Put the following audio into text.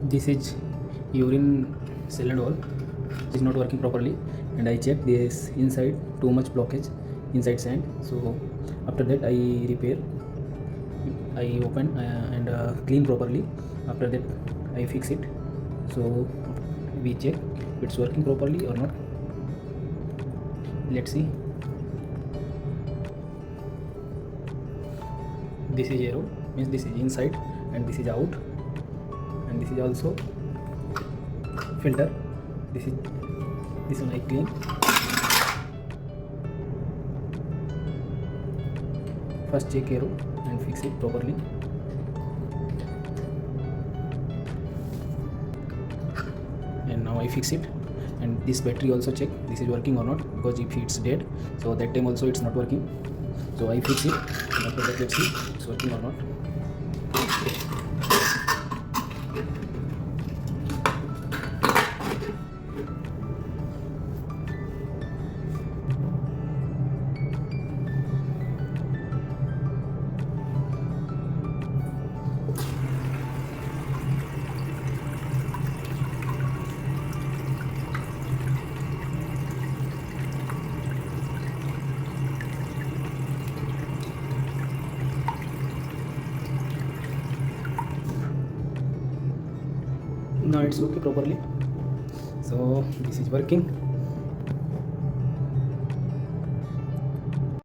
This is urine cylinder wall is not working properly, and I check this inside too much blockage inside sand. So after that I repair, I open and clean properly. After that I fix it. So we check if it's working properly or not. Let's see. This is arrow, means this is inside and this is out, and this is also filter. This one I clean. First check arrow and fix it properly. And now I fix it. And this battery also check this is working or not, because if it's dead, so that time also it's not working. So I fix it, and after that let's see it's working or not. Now it's okay properly. So this is working.